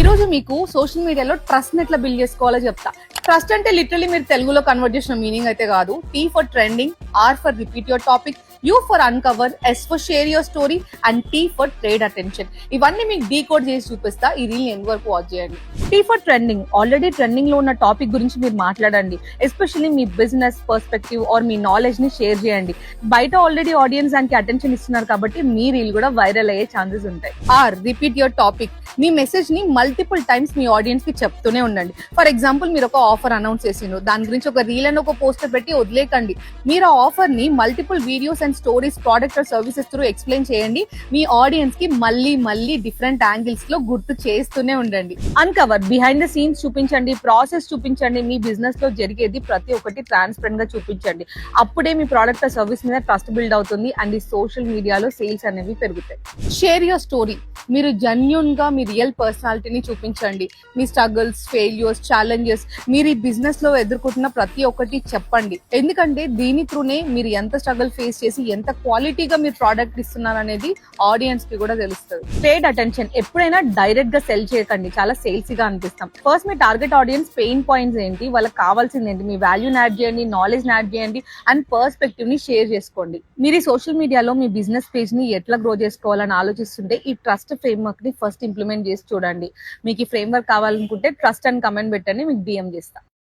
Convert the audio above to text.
ఈ రోజు మీకు సోషల్ మీడియాలో ట్రస్ట్ ఎట్లా బిల్డ్ చేసుకోవాలో చెప్తా. ట్రస్ట్ అంటే లిటరలీ మీరు తెలుగులో కన్వర్ట్ చేసిన మీనింగ్ అయితే కాదు. T for trending, R for repeat your topic, U for uncover, S for share your story and T for trade attention. ఇవన్నీ మీకు డీకోడ్ చేసి చూపిస్తా. ఈ రీల్ ఎండ్ వరకు వాచ్ చేయండి. T for trending, already trending లో ఉన్న టాపిక్ గురించి మీరు మాట్లాడండి. ఎస్పెషల్లీ మీ బిజినెస్ పర్స్పెక్టివ్ ఆర్ మీ నాలెడ్జ్ ని షేర్ చేయండి. బయట ఆల్రెడీ ఆడియన్స్ దానికి అటెన్షన్ ఇస్తున్నారు కాబట్టి మీ రీల్ కూడా వైరల్ అయ్యే ఛాన్సెస్ ఉంటాయి. ఆర్ రిపీట్ యువర్ టాపిక్, మీ మెసేజ్ ని మల్టిపుల్ టైమ్స్ మీ ఆడియన్స్ కి చెప్తూనే ఉండండి. ఫర్ ఎగ్జాంపుల్ మీరు ఒక ఆఫర్ అనౌన్స్ చేసిండ్రు, దాని గురించి ఒక రీల్ అండ్ ఒక పోస్టర్ పెట్టి వదిలేకండి. మీరు ఆ ఆఫర్ ని multiple videos and stories, product or services through explain చేయండి. మీ ఆడియన్స్ కి మళ్ళీ డిఫరెంట్ యాంగిల్స్ లో గుర్తు చేస్తూనే ఉండండి. అన్కవర్, బిహైండ్ ద సీన్స్ చూపించండి, ప్రాసెస్ చూపించండి. మీ బిజినెస్ లో జరిగేది ప్రతి ఒక్కటి ట్రాన్స్పరెంట్ గా చూపించండి. అప్పుడే మీ ప్రోడక్ట్ ఆర్ సర్వీస్ మీద ట్రస్ట్ బిల్డ్ అవుతుంది అండ్ ఈ సోషల్ మీడియాలో సేల్స్ అనేవి పెరుగుతాయి. షేర్ యువర్ స్టోరీ, మీరు జెన్యూన్ గా మీ రియల్ పర్సనాలిటీని చూపించండి. మీ స్ట్రగుల్స్, ఫెయిల్యూర్స్, ఛాలెంజెస్, మీరు ఈ బిజినెస్ లో ఎదుర్కొంటున్న ప్రతి ఒక్కటి చెప్పండి. ఎందుకంటే దీని త్రూనే మీరు ఎంత స్ట్రగుల్ ఫేస్ చేసి ఎంత క్వాలిటీగా మీరు ప్రోడక్ట్ ఇస్తున్నారు అనేది ఆడియన్స్ కి కూడా తెలుస్తుంది. ట్రేడ్ అటెన్షన్, ఎప్పుడైనా డైరెక్ట్ గా సెల్ చేయకండి, చాలా సేల్సీ గా అనిపిస్తాం. ఫస్ట్ మీ టార్గెట్ ఆడియన్స్ పెయిన్ పాయింట్స్ ఏంటి, వాళ్ళకి కావాల్సింది ఏంటి, మీ వాల్యూని యాడ్ చేయండి, నాలెడ్జ్ యాడ్ చేయండి అండ్ పర్స్పెక్టివ్ ని షేర్ చేసుకోండి. మీరు ఈ సోషల్ మీడియాలో మీ బిజినెస్ పేజ్ ని ఎట్లా గ్రో చేసుకోవాలని ఆలోచిస్తుంటే ఈ ట్రస్ట్ ఫ్రేమ్వర్క్ ని ఫస్ట్ ఇంప్లిమెంట్ చేసి చూడండి. మీకు ఈ ఫ్రేమ్వర్క్ కావాలనుకుంటే ట్రస్ట్ అని కమెంట్ పెట్టండి, మీకు DM చేస్తా.